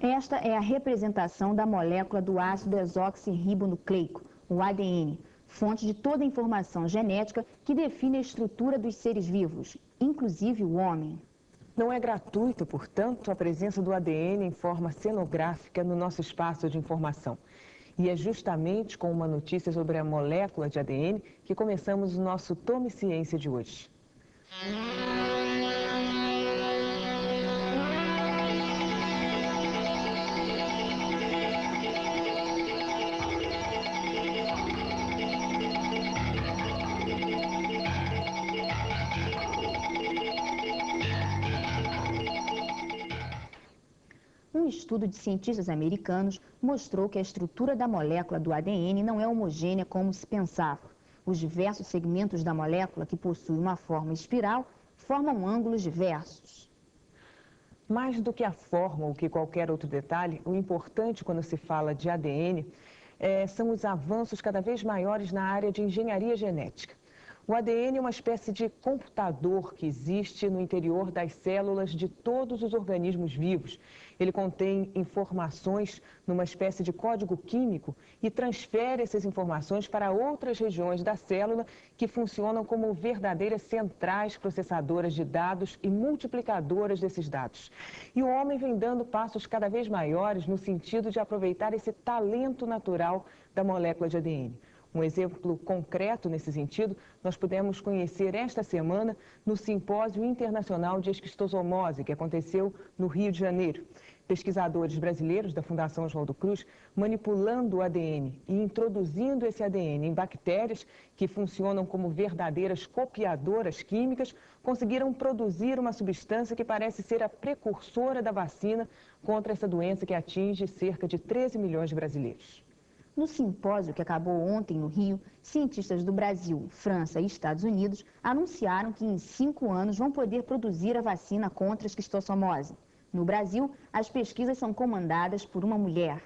Esta é a representação da molécula do ácido desoxirribonucleico, o ADN, fonte de toda a informação genética que define a estrutura dos seres vivos, inclusive o homem. Não é gratuita, portanto, a presença do ADN em forma cenográfica no nosso espaço de informação. E é justamente com uma notícia sobre a molécula de ADN que começamos o nosso Tome Ciência de hoje. Um estudo de cientistas americanos mostrou que a estrutura da molécula do ADN não é homogênea como se pensava. Os diversos segmentos da molécula, que possuem uma forma espiral, formam ângulos diversos. Mais do que a forma ou que qualquer outro detalhe, o importante quando se fala de ADN são os avanços cada vez maiores na área de engenharia genética. O ADN é uma espécie de computador que existe no interior das células de todos os organismos vivos. Ele contém informações numa espécie de código químico e transfere essas informações para outras regiões da célula que funcionam como verdadeiras centrais processadoras de dados e multiplicadoras desses dados. E o homem vem dando passos cada vez maiores no sentido de aproveitar esse talento natural da molécula de ADN. Um exemplo concreto nesse sentido, nós pudemos conhecer esta semana no Simpósio Internacional de Esquistossomose, que aconteceu no Rio de Janeiro. Pesquisadores brasileiros da Fundação Oswaldo Cruz, manipulando o ADN e introduzindo esse ADN em bactérias que funcionam como verdadeiras copiadoras químicas, conseguiram produzir uma substância que parece ser a precursora da vacina contra essa doença que atinge cerca de 13 milhões de brasileiros. No simpósio que acabou ontem no Rio, cientistas do Brasil, França e Estados Unidos anunciaram que em 5 anos vão poder produzir a vacina contra a esquistossomose. No Brasil, as pesquisas são comandadas por uma mulher.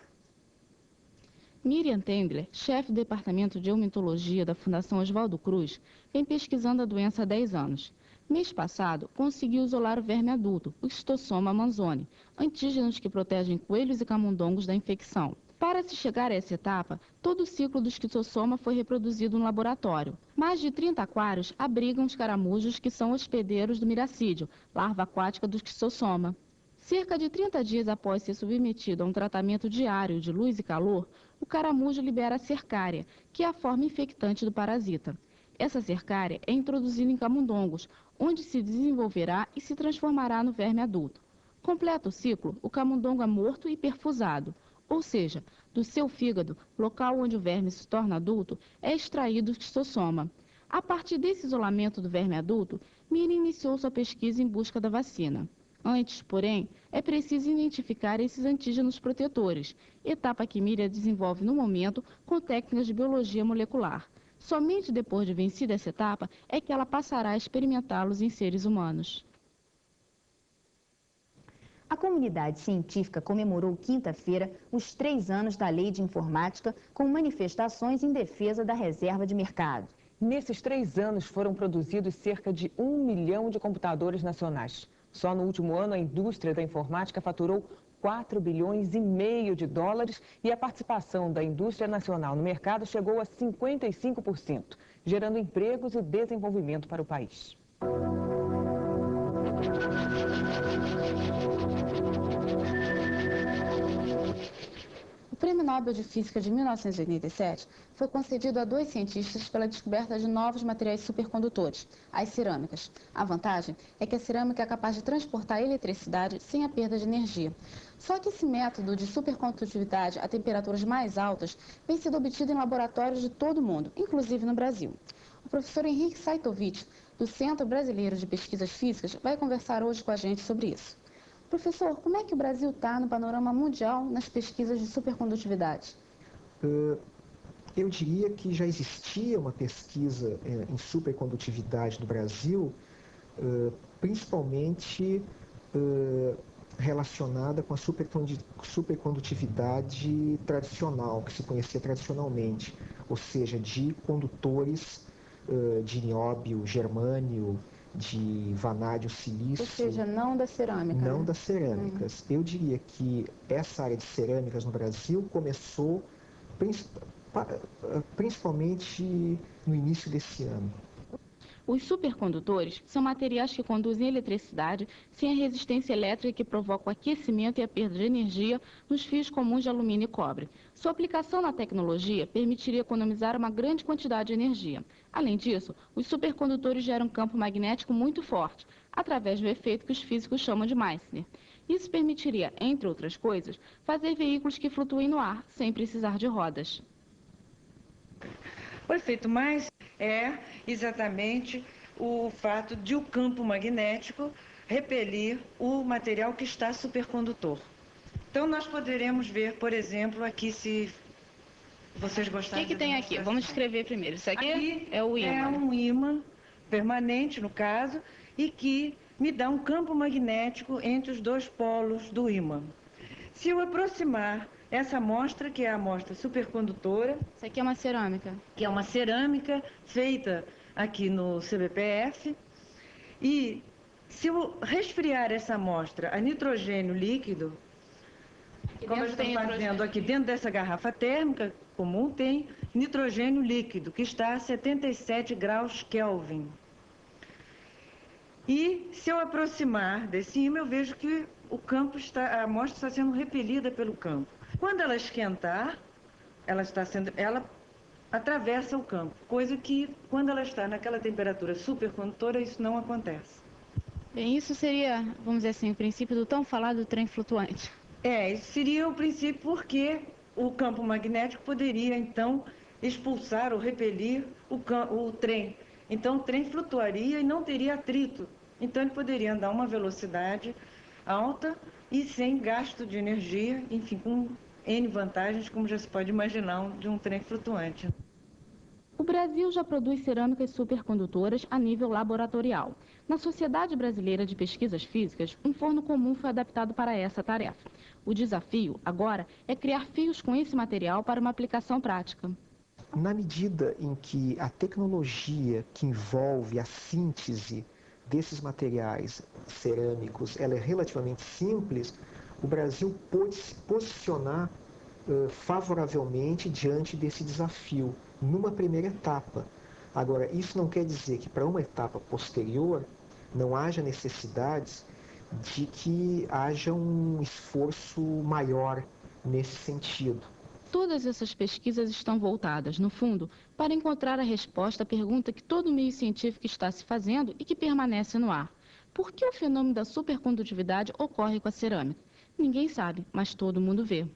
Miriam Tendler, chefe do Departamento de Hematologia da Fundação Oswaldo Cruz, vem pesquisando a doença há 10 anos. Mês passado, conseguiu isolar o verme adulto, o Schistossoma manzoni, antígenos que protegem coelhos e camundongos da infecção. Para se chegar a essa etapa, todo o ciclo do esquistossoma foi reproduzido no laboratório. Mais de 30 aquários abrigam os caramujos que são hospedeiros do miracídio, larva aquática do esquistossoma. Cerca de 30 dias após ser submetido a um tratamento diário de luz e calor, o caramujo libera a cercária, que é a forma infectante do parasita. Essa cercária é introduzida em camundongos, onde se desenvolverá e se transformará no verme adulto. Completa o ciclo, o camundongo é morto e perfusado. Ou seja, do seu fígado, local onde o verme se torna adulto, é extraído o esquistossoma. A partir desse isolamento do verme adulto, Miriam iniciou sua pesquisa em busca da vacina. Antes, porém, é preciso identificar esses antígenos protetores, etapa que Miriam desenvolve no momento com técnicas de biologia molecular. Somente depois de vencida essa etapa é que ela passará a experimentá-los em seres humanos. A comunidade científica comemorou quinta-feira os 3 anos da Lei de Informática com manifestações em defesa da reserva de mercado. Nesses 3 anos foram produzidos cerca de 1 milhão de computadores nacionais. Só no último ano a indústria da informática faturou 4,5 bilhões de dólares e a participação da indústria nacional no mercado chegou a 55%, gerando empregos e desenvolvimento para o país. O Prêmio Nobel de Física de 1987 foi concedido a 2 cientistas pela descoberta de novos materiais supercondutores, as cerâmicas. A vantagem é que a cerâmica é capaz de transportar a eletricidade sem a perda de energia. Só que esse método de supercondutividade a temperaturas mais altas vem sendo obtido em laboratórios de todo o mundo, inclusive no Brasil. O professor Henrique Saitovich, do Centro Brasileiro de Pesquisas Físicas, vai conversar hoje com a gente sobre isso. Professor, como é que o Brasil está no panorama mundial nas pesquisas de supercondutividade? Eu diria que já existia uma pesquisa em supercondutividade no Brasil, principalmente relacionada com a supercondutividade tradicional, que se conhecia tradicionalmente, ou seja, de condutores de nióbio, germânio, de vanádio, silício. Ou seja, não da cerâmica. Não né? das cerâmicas. Eu diria que essa área de cerâmicas no Brasil começou principalmente no início desse ano. Os supercondutores são materiais que conduzem eletricidade sem a resistência elétrica que provoca o aquecimento e a perda de energia nos fios comuns de alumínio e cobre. Sua aplicação na tecnologia permitiria economizar uma grande quantidade de energia. Além disso, os supercondutores geram um campo magnético muito forte, através do efeito que os físicos chamam de Meissner. Isso permitiria, entre outras coisas, fazer veículos que flutuem no ar, sem precisar de rodas. O efeito Meissner é exatamente o fato de o campo magnético repelir o material que está supercondutor. Então, nós poderemos ver, por exemplo, aqui, se vocês gostarem... O que tem aqui? Vamos descrever primeiro. Isso aqui é o ímã. É um ímã permanente, no caso, e que me dá um campo magnético entre os dois polos do ímã. Se eu aproximar essa amostra, que é a amostra supercondutora... Isso aqui é uma cerâmica. Que é uma cerâmica feita aqui no CBPF. E se eu resfriar essa amostra a nitrogênio líquido, como eu estou fazendo aqui dentro dessa garrafa térmica comum, tem nitrogênio líquido, que está a 77 graus Kelvin. E se eu aproximar desse ímã, eu vejo que a amostra está sendo repelida pelo campo. Quando ela esquentar, ela atravessa o campo, coisa que, quando ela está naquela temperatura supercondutora, isso não acontece. Bem, isso seria, vamos dizer assim, o princípio do tão falado trem flutuante. Isso seria o princípio, porque o campo magnético poderia, então, expulsar ou repelir o trem. Então, o trem flutuaria e não teria atrito. Então, ele poderia andar a uma velocidade alta e sem gasto de energia, enfim, com N vantagens, como já se pode imaginar, de um trem flutuante. O Brasil já produz cerâmicas supercondutoras a nível laboratorial. Na Sociedade Brasileira de Pesquisas Físicas, um forno comum foi adaptado para essa tarefa. O desafio, agora, é criar fios com esse material para uma aplicação prática. Na medida em que a tecnologia que envolve a síntese desses materiais cerâmicos ela é relativamente simples, o Brasil pôde se posicionar favoravelmente diante desse desafio, numa primeira etapa. Agora, isso não quer dizer que para uma etapa posterior não haja necessidades de que haja um esforço maior nesse sentido. Todas essas pesquisas estão voltadas, no fundo, para encontrar a resposta à pergunta que todo meio científico está se fazendo e que permanece no ar. Por que o fenômeno da supercondutividade ocorre com a cerâmica? Ninguém sabe, mas todo mundo vê.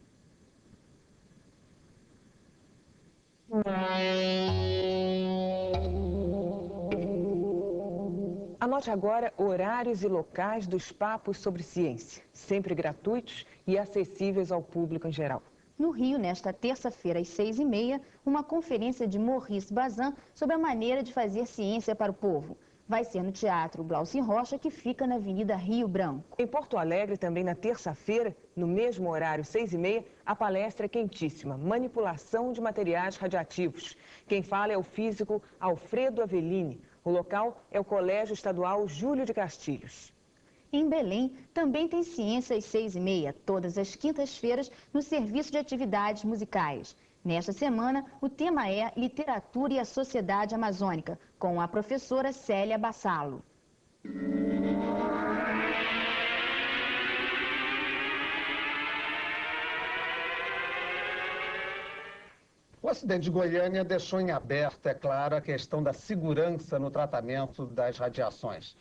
Anote agora horários e locais dos papos sobre ciência, sempre gratuitos e acessíveis ao público em geral. No Rio, nesta terça-feira, às 6h30, uma conferência de Maurice Bazin sobre a maneira de fazer ciência para o povo. Vai ser no Teatro Glauci Rocha, que fica na Avenida Rio Branco. Em Porto Alegre, também na terça-feira, no mesmo horário, 6h30, a palestra é quentíssima, Manipulação de Materiais Radiativos. Quem fala é o físico Alfredo Avellini. O local é o Colégio Estadual Júlio de Castilhos. Em Belém, também tem ciência às 6h30, todas as quintas-feiras, no Serviço de Atividades Musicais. Nesta semana, o tema é Literatura e a Sociedade Amazônica, com a professora Célia Bassalo. O acidente de Goiânia deixou em aberto, é claro, a questão da segurança no tratamento das radiações.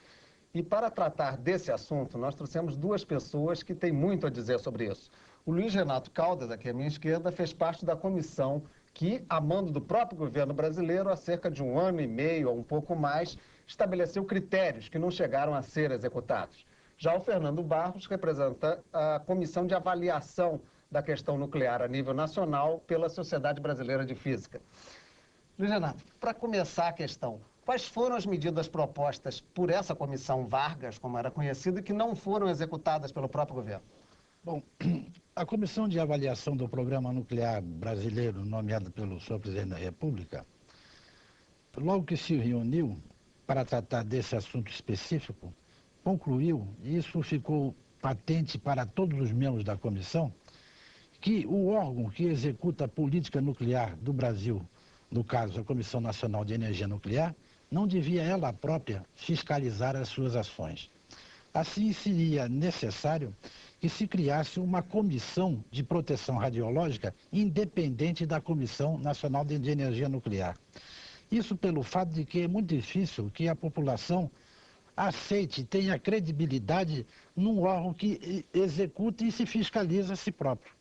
E para tratar desse assunto, nós trouxemos duas pessoas que têm muito a dizer sobre isso. O Luiz Renato Caldas, aqui à minha esquerda, fez parte da comissão que, a mando do próprio governo brasileiro, há cerca de 1 ano e meio ou um pouco mais, estabeleceu critérios que não chegaram a ser executados. Já o Fernando Barros representa a comissão de avaliação da questão nuclear a nível nacional pela Sociedade Brasileira de Física. Luiz Renato, para começar a questão, quais foram as medidas propostas por essa comissão Vargas, como era conhecida, e que não foram executadas pelo próprio governo? Bom, a Comissão de Avaliação do Programa Nuclear Brasileiro, nomeada pelo senhor Presidente da República, logo que se reuniu, para tratar desse assunto específico, concluiu, e isso ficou patente para todos os membros da comissão, que o órgão que executa a política nuclear do Brasil, no caso a Comissão Nacional de Energia Nuclear, não devia ela própria fiscalizar as suas ações. Assim, seria necessário que se criasse uma comissão de proteção radiológica independente da Comissão Nacional de Energia Nuclear. Isso pelo fato de que é muito difícil que a população aceite, tenha credibilidade num órgão que executa e se fiscaliza a si próprio.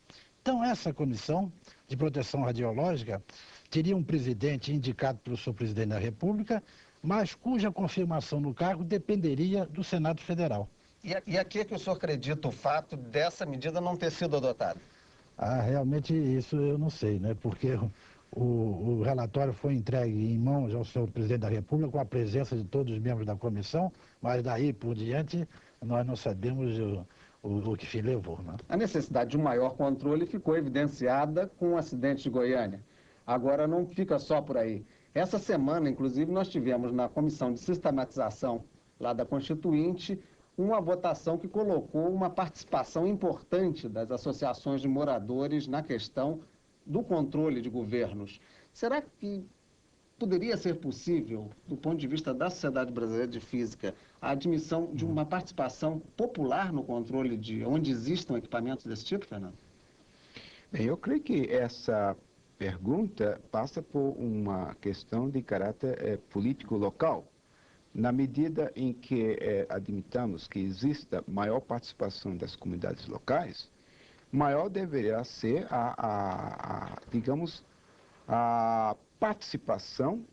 Então, essa comissão de proteção radiológica teria um presidente indicado pelo senhor presidente da República, mas cuja confirmação no cargo dependeria do Senado Federal. E a que o senhor acredita o fato dessa medida não ter sido adotada? Realmente isso eu não sei, né? Porque o relatório foi entregue em mãos ao senhor presidente da República com a presença de todos os membros da comissão, mas daí por diante nós não sabemos o que se levou, né? A necessidade de um maior controle ficou evidenciada com o acidente de Goiânia. Agora não fica só por aí. Essa semana, inclusive, nós tivemos na Comissão de Sistematização lá da Constituinte uma votação que colocou uma participação importante das associações de moradores na questão do controle de governos. Será que poderia ser possível, do ponto de vista da Sociedade Brasileira de Física, a admissão de uma participação popular no controle de onde existam equipamentos desse tipo, Fernando? Bem, eu creio que essa pergunta passa por uma questão de caráter político local. Na medida em que admitamos que exista maior participação das comunidades locais, maior deverá ser digamos, a participação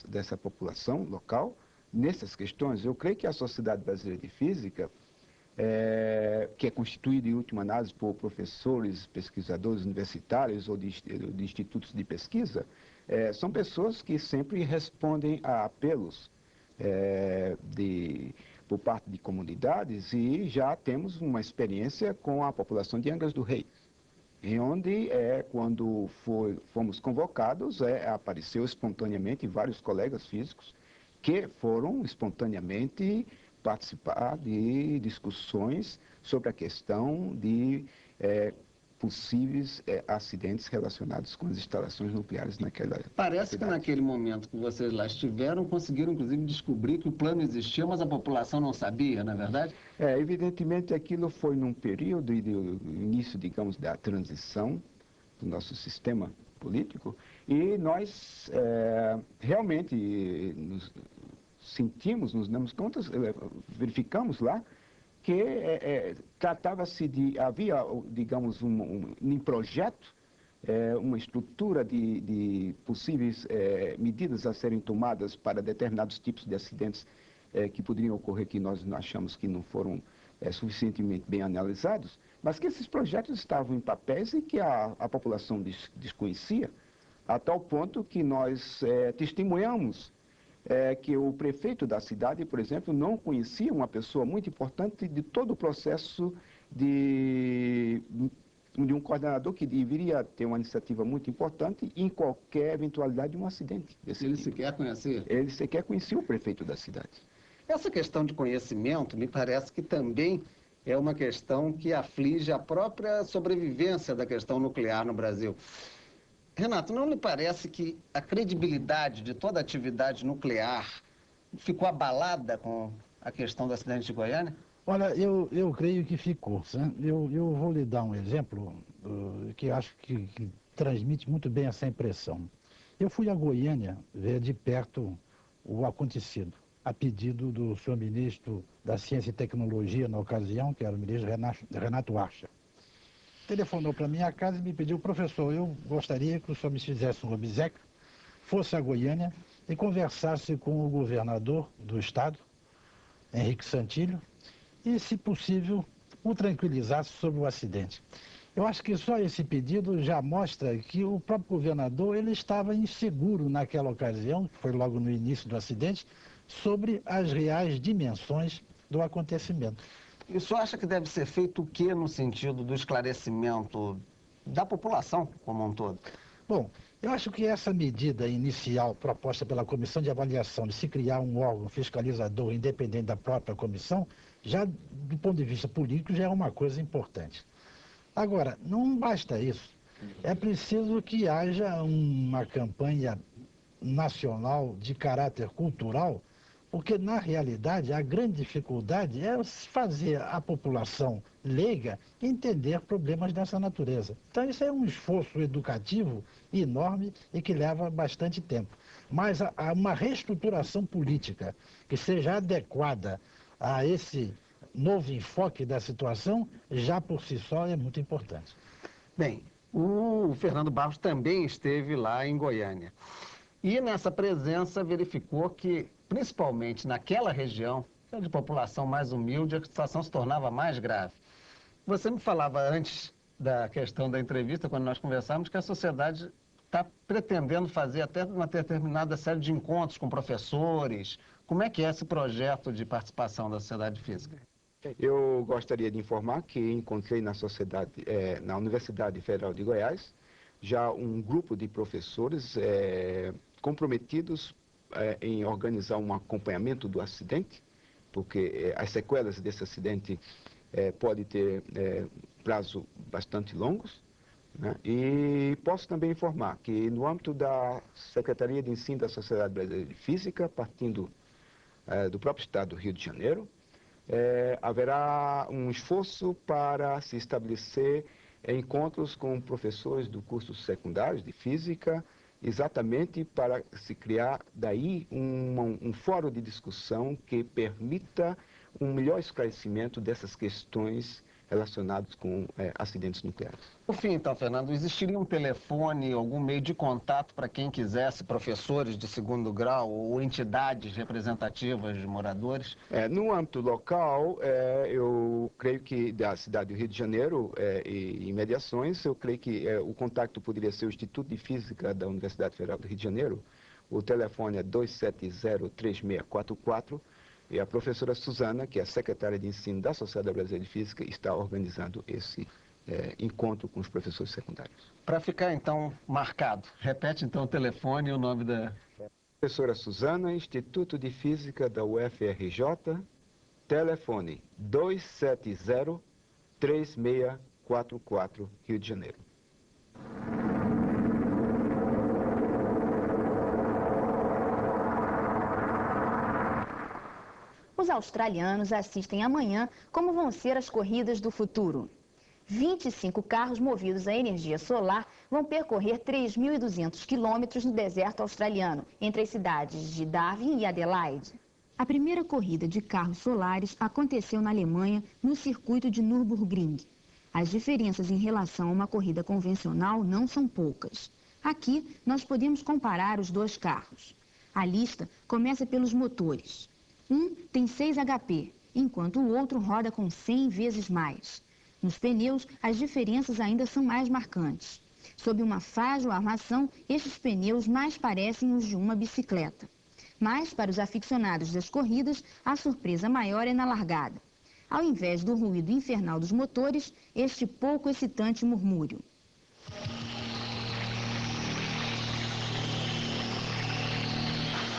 dessa população local nessas questões. Eu creio que a Sociedade Brasileira de Física, que é constituída em última análise por professores, pesquisadores universitários ou de institutos de pesquisa, são pessoas que sempre respondem a apelos por parte de comunidades, e já temos uma experiência com a população de Angra do Reis, em onde, quando fomos convocados, apareceu espontaneamente vários colegas físicos que foram espontaneamente participar de discussões sobre a questão de possíveis acidentes relacionados com as instalações nucleares naquela cidade. Parece que naquele momento que vocês lá estiveram, conseguiram inclusive descobrir que o plano existia, mas a população não sabia, não é verdade? Evidentemente aquilo foi num período do início, digamos, da transição do nosso sistema político, e nós realmente nos sentimos, nos damos conta, verificamos lá que havia, digamos, um projeto, uma estrutura de possíveis medidas a serem tomadas para determinados tipos de acidentes que poderiam ocorrer, que nós achamos que não foram suficientemente bem analisados, mas que esses projetos estavam em papéis e que a população desconhecia, a tal ponto que nós testemunhamos que o prefeito da cidade, por exemplo, não conhecia uma pessoa muito importante de todo o processo de um coordenador que deveria ter uma iniciativa muito importante em qualquer eventualidade de um acidente. Ele sequer conhecia? Ele sequer conhecia o prefeito da cidade. Essa questão de conhecimento me parece que também é uma questão que aflige a própria sobrevivência da questão nuclear no Brasil. Renato, não lhe parece que a credibilidade de toda a atividade nuclear ficou abalada com a questão do acidente de Goiânia? Olha, eu creio que ficou. Né? Eu vou lhe dar um exemplo que acho que transmite muito bem essa impressão. Eu fui a Goiânia ver de perto o acontecido, a pedido do senhor ministro da Ciência e Tecnologia na ocasião, que era o ministro Renato Archer. Telefonou para minha casa e me pediu: professor, eu gostaria que o senhor me fizesse um obséquio, fosse a Goiânia e conversasse com o governador do estado, Henrique Santillo, e, se possível, o tranquilizasse sobre o acidente. Eu acho que só esse pedido já mostra que o próprio governador ele estava inseguro naquela ocasião, que foi logo no início do acidente, sobre as reais dimensões do acontecimento. E o senhor acha que deve ser feito o quê no sentido do esclarecimento da população como um todo? Bom, Eu acho que essa medida inicial proposta pela Comissão de Avaliação de se criar um órgão fiscalizador independente da própria comissão, já do ponto de vista político, já é uma coisa importante. Agora, não basta isso. É preciso que haja uma campanha nacional de caráter cultural, porque, na realidade, a grande dificuldade é fazer a população leiga entender problemas dessa natureza. Então, isso é um esforço educativo enorme e que leva bastante tempo. Mas uma reestruturação política que seja adequada a esse novo enfoque da situação, já por si só é muito importante. Bem, o Fernando Barros também esteve lá em Goiânia. E nessa presença verificou que, principalmente naquela região, de população mais humilde, a situação se tornava mais grave. Você me falava antes da questão da entrevista, quando nós conversávamos, que a sociedade está pretendendo fazer até uma determinada série de encontros com professores. Como é que é esse projeto de participação da sociedade física? Eu gostaria de informar que encontrei na Universidade Federal de Goiás já um grupo de professores comprometidos em organizar um acompanhamento do acidente, porque as sequelas desse acidente podem ter prazo bastante longos, né? E posso também informar que no âmbito da Secretaria de Ensino da Sociedade Brasileira de Física, partindo do próprio estado do Rio de Janeiro, haverá um esforço para se estabelecer encontros com professores do curso secundário de Física, exatamente para se criar daí um fórum de discussão que permita um melhor esclarecimento dessas questões relacionadas com acidentes nucleares. Por fim, então, Fernando, existiria um telefone, algum meio de contato para quem quisesse, professores de segundo grau ou entidades representativas de moradores? No âmbito local, eu creio que da cidade do Rio de Janeiro e imediações, eu creio que o contato poderia ser o Instituto de Física da Universidade Federal do Rio de Janeiro. O telefone é 270-3644. E a professora Suzana, que é a secretária de ensino da Sociedade Brasileira de Física, está organizando esse encontro com os professores secundários. Para ficar, então, marcado, repete, então, o telefone e o nome da... Professora Suzana, Instituto de Física da UFRJ, telefone 270-3644, Rio de Janeiro. Os australianos assistem amanhã como vão ser as corridas do futuro. 25 carros movidos a energia solar vão percorrer 3.200 quilômetros no deserto australiano, entre as cidades de Darwin e Adelaide. A primeira corrida de carros solares aconteceu na Alemanha, no circuito de Nürburgring. As diferenças em relação a uma corrida convencional não são poucas. Aqui, nós podemos comparar os dois carros. A lista começa pelos motores. Um tem 6 HP, enquanto o outro roda com 100 vezes mais. Nos pneus, as diferenças ainda são mais marcantes. Sob uma frágil armação, estes pneus mais parecem os de uma bicicleta. Mas, para os aficionados das corridas, a surpresa maior é na largada. Ao invés do ruído infernal dos motores, este pouco excitante murmúrio.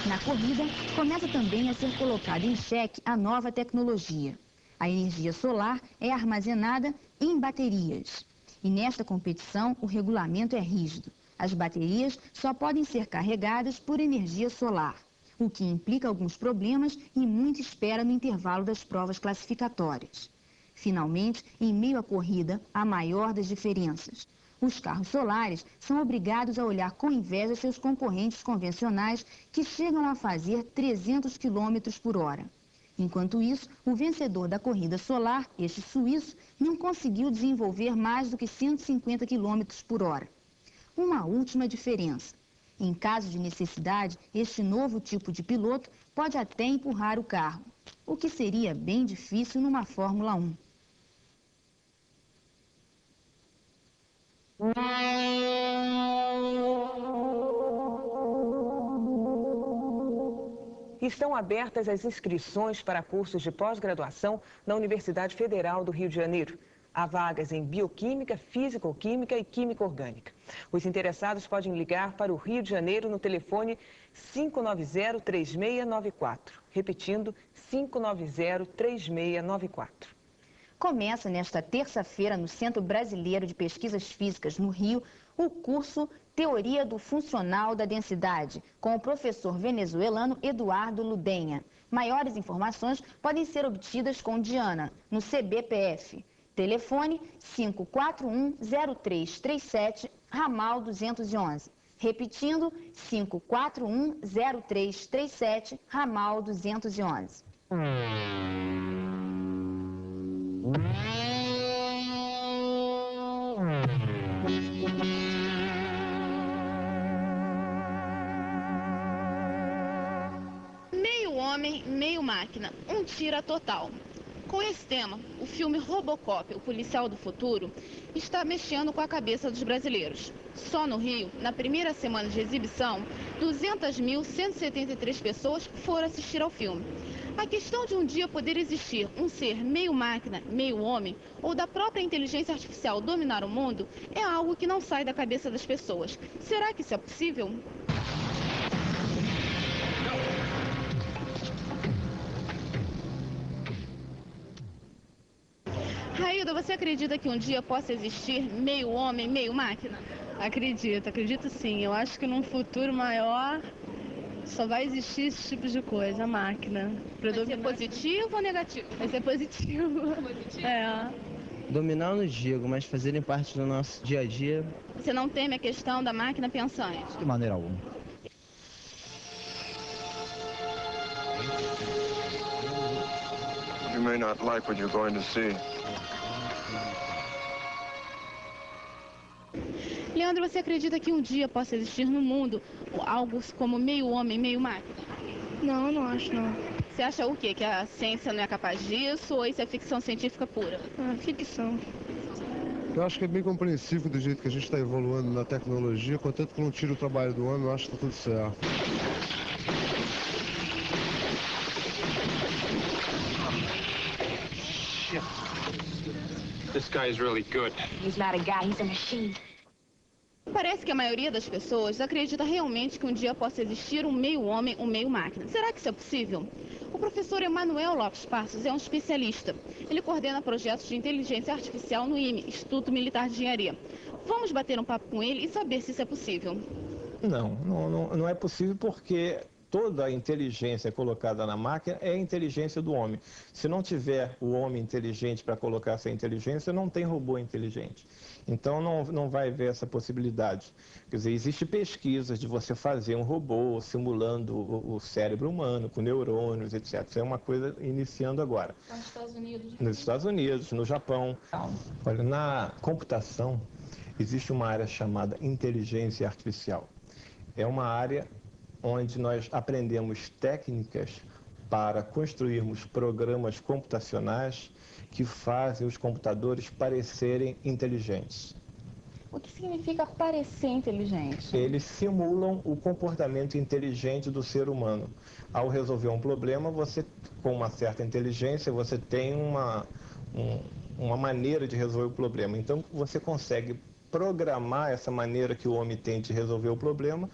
Na corrida, começa também a ser colocada em xeque a nova tecnologia. A energia solar é armazenada em baterias. E nesta competição, o regulamento é rígido. As baterias só podem ser carregadas por energia solar, o que implica alguns problemas e muita espera no intervalo das provas classificatórias. Finalmente, em meio à corrida, a maior das diferenças. Os carros solares são obrigados a olhar com inveja seus concorrentes convencionais que chegam a fazer 300 km por hora. Enquanto isso, o vencedor da corrida solar, este suíço, não conseguiu desenvolver mais do que 150 km por hora. Uma última diferença. Em caso de necessidade, este novo tipo de piloto pode até empurrar o carro, o que seria bem difícil numa Fórmula 1. Estão abertas as inscrições para cursos de pós-graduação na Universidade Federal do Rio de Janeiro. Há vagas em Bioquímica, Físico-Química e Química Orgânica. Os interessados podem ligar para o Rio de Janeiro no telefone 590-3694. Repetindo, 590-3694. Começa nesta terça-feira no Centro Brasileiro de Pesquisas Físicas, no Rio, o curso Teoria do Funcional da Densidade, com o professor venezuelano Eduardo Ludenha. Maiores informações podem ser obtidas com Diana, no CBPF. Telefone 541-0337, ramal 211. Repetindo, 541-0337, ramal 211. Meio homem, meio máquina, um tira total. Com esse tema, o filme Robocop, o policial do futuro, está mexendo com a cabeça dos brasileiros. Só no Rio, na primeira semana de exibição, 200.173 pessoas foram assistir ao filme. A questão de um dia poder existir um ser meio máquina, meio homem, ou da própria inteligência artificial dominar o mundo, é algo que não sai da cabeça das pessoas. Será que isso é possível? Railda, você acredita que um dia possa existir meio homem, meio máquina? Acredito sim. Eu acho que num futuro maior só vai existir esse tipo de coisa, a máquina. Vai ser positivo ou negativo? Vai ser positivo. Positivo? É. Dominar eu não digo, mas fazerem parte do nosso dia a dia. Você não teme a questão da máquina pensante? De maneira alguma. You may not like what you're going to see. Leandro, você acredita que um dia possa existir no mundo algo como meio homem, meio máquina? Não, não acho não. Você acha o quê? Que a ciência não é capaz disso ou isso é ficção científica pura? Ficção. Eu acho que é bem compreensível do jeito que a gente está evoluindo na tecnologia, contanto que não tira o trabalho do homem, eu acho que está tudo certo. This guy is really good. He's not a guy, he's a machine. Parece que a maioria das pessoas acredita realmente que um dia possa existir um meio homem, um meio máquina. Será que isso é possível? O professor Emanuel Lopes Passos é um especialista. Ele coordena projetos de inteligência artificial no IME, Instituto Militar de Engenharia. Vamos bater um papo com ele e saber se isso é possível. Não é possível porque toda a inteligência colocada na máquina é a inteligência do homem. Se não tiver o homem inteligente para colocar essa inteligência, não tem robô inteligente. Então não vai haver essa possibilidade. Quer dizer, existe pesquisas de você fazer um robô simulando o cérebro humano, com neurônios, etc. Isso é uma coisa iniciando agora. Nos Estados Unidos. Nos Estados Unidos, no Japão. Olha, na computação existe uma área chamada inteligência artificial. É uma área onde nós aprendemos técnicas para construirmos programas computacionais que fazem os computadores parecerem inteligentes. O que significa parecer inteligente? Eles simulam o comportamento inteligente do ser humano. Ao resolver um problema, você, com uma certa inteligência, você tem uma maneira de resolver o problema. Então, você consegue programar essa maneira que o homem tem de resolver o problema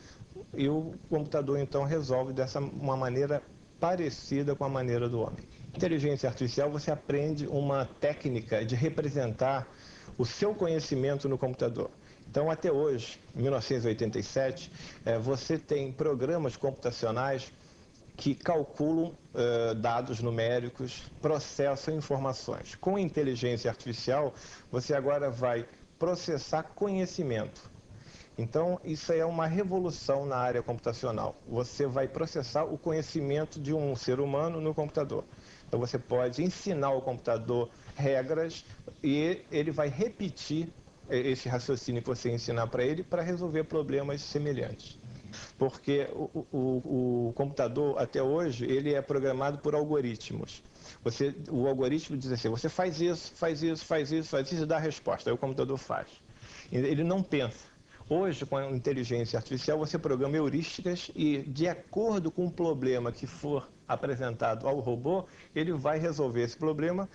e o computador, então, resolve dessa uma maneira parecida com a maneira do homem. Inteligência artificial, você aprende uma técnica de representar o seu conhecimento no computador. Então, até hoje, em 1987, você tem programas computacionais que calculam dados numéricos, processam informações. Com inteligência artificial, você agora vai processar conhecimento. Então, isso é uma revolução na área computacional. Você vai processar o conhecimento de um ser humano no computador. Então, você pode ensinar ao computador regras e ele vai repetir esse raciocínio que você ensinar para ele para resolver problemas semelhantes. Porque o computador, até hoje, ele é programado por algoritmos. O algoritmo diz assim, você faz isso, faz isso, faz isso, faz isso e dá a resposta. Aí o computador faz. Ele não pensa. Hoje, com a inteligência artificial, você programa heurísticas e, de acordo com o problema que for apresentado ao robô, ele vai resolver esse problema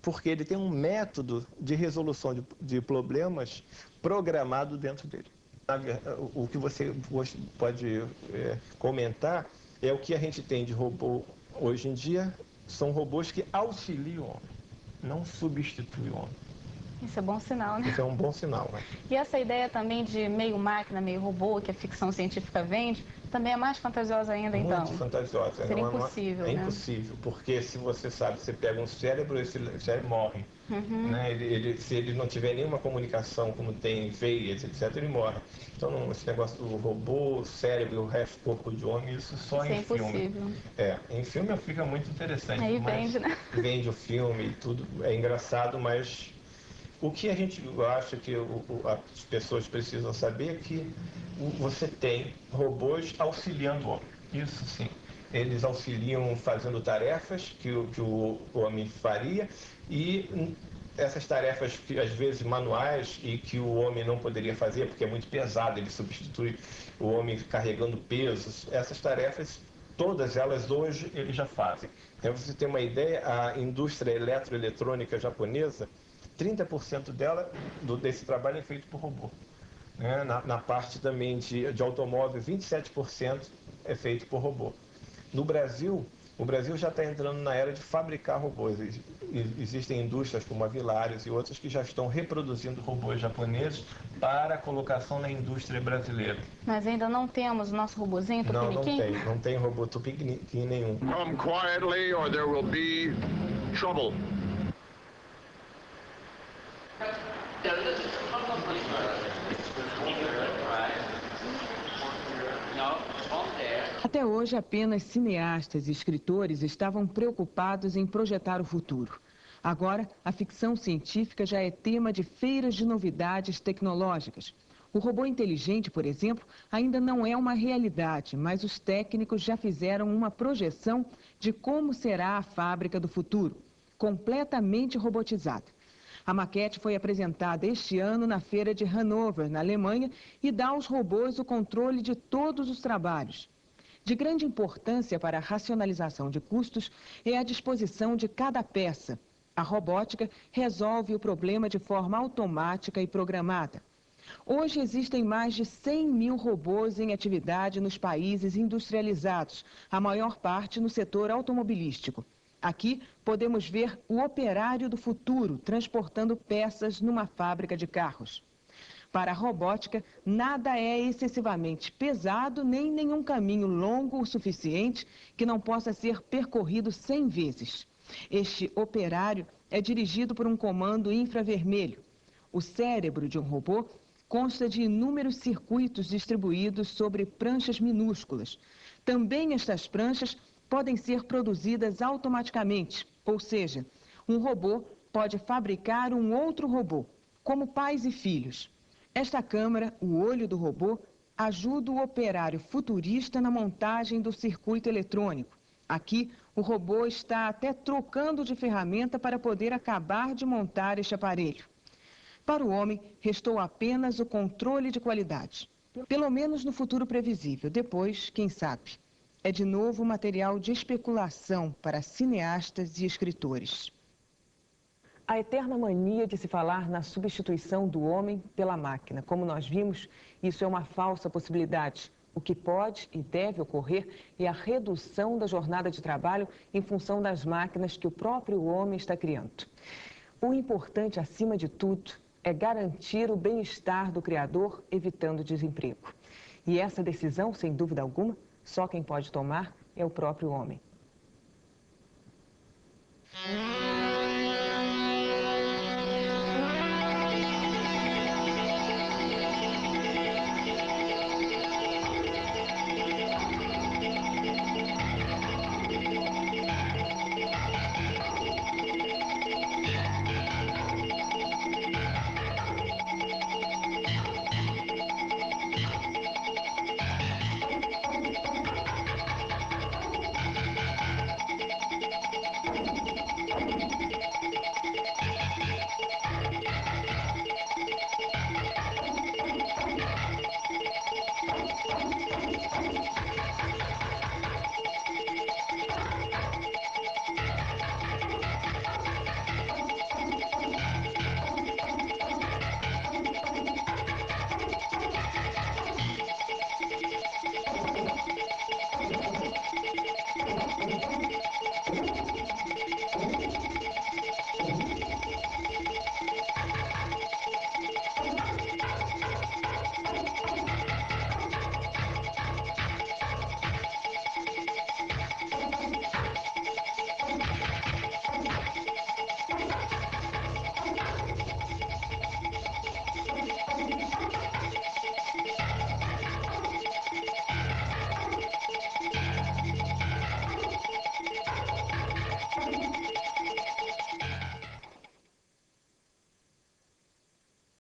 porque ele tem um método de resolução de problemas programado dentro dele. O que você pode comentar é o que a gente tem de robô hoje em dia, são robôs que auxiliam o homem, não substituem o homem. Isso é bom sinal, né? Isso é um bom sinal, né? E essa ideia também de meio máquina, meio robô, que a ficção científica vende, também é mais fantasiosa ainda, então? Muito fantasiosa. Seria impossível, né? É impossível, porque se você sabe, você pega um cérebro, esse cérebro morre. Né? Se ele não tiver nenhuma comunicação, como tem veias, etc., ele morre. Então, esse negócio do robô, cérebro, o resto do corpo de homem, isso só em filme. Em filme fica muito interessante. Aí vende, né? Vende o filme e tudo, é engraçado, mas o que a gente acha que as pessoas precisam saber é que você tem robôs auxiliando o homem. Isso sim. Eles auxiliam fazendo tarefas que o homem faria e essas tarefas que às vezes manuais e que o homem não poderia fazer porque é muito pesado, ele substitui o homem carregando pesos. Essas tarefas, todas elas hoje eles já fazem. Então, você tem uma ideia, a indústria eletroeletrônica japonesa, 30% dela, desse trabalho é feito por robô. Né? Na parte também de automóvel, 27% é feito por robô. No Brasil, o Brasil já está entrando na era de fabricar robôs. Existem indústrias como a Vilares e outras que já estão reproduzindo robôs japoneses para colocação na indústria brasileira. Mas ainda não temos o nosso robozinho Tupiniquim? Não tem robô Tupiniquim nenhum. Come quietly or there will be trouble. Até hoje, apenas cineastas e escritores estavam preocupados em projetar o futuro. Agora, a ficção científica já é tema de feiras de novidades tecnológicas. O robô inteligente, por exemplo, ainda não é uma realidade, mas os técnicos já fizeram uma projeção de como será a fábrica do futuro, completamente robotizada. A maquete foi apresentada este ano na Feira de Hannover, na Alemanha, e dá aos robôs o controle de todos os trabalhos. De grande importância para a racionalização de custos é a disposição de cada peça. A robótica resolve o problema de forma automática e programada. Hoje existem mais de 100 mil robôs em atividade nos países industrializados, a maior parte no setor automobilístico. Aqui podemos ver o operário do futuro transportando peças numa fábrica de carros. Para a robótica, nada é excessivamente pesado nem nenhum caminho longo o suficiente que não possa ser percorrido 100 vezes. Este operário é dirigido por um comando infravermelho. O cérebro de um robô consta de inúmeros circuitos distribuídos sobre pranchas minúsculas. Também estas pranchas podem ser produzidas automaticamente, ou seja, um robô pode fabricar um outro robô, como pais e filhos. Esta câmara, o olho do robô, ajuda o operário futurista na montagem do circuito eletrônico. Aqui, o robô está até trocando de ferramenta para poder acabar de montar este aparelho. Para o homem, restou apenas o controle de qualidade. Pelo menos no futuro previsível. Depois, quem sabe. É de novo material de especulação para cineastas e escritores. A eterna mania de se falar na substituição do homem pela máquina. Como nós vimos, isso é uma falsa possibilidade. O que pode e deve ocorrer é a redução da jornada de trabalho em função das máquinas que o próprio homem está criando. O importante, acima de tudo, é garantir o bem-estar do criador, evitando desemprego. E essa decisão, sem dúvida alguma, só quem pode tomar é o próprio homem.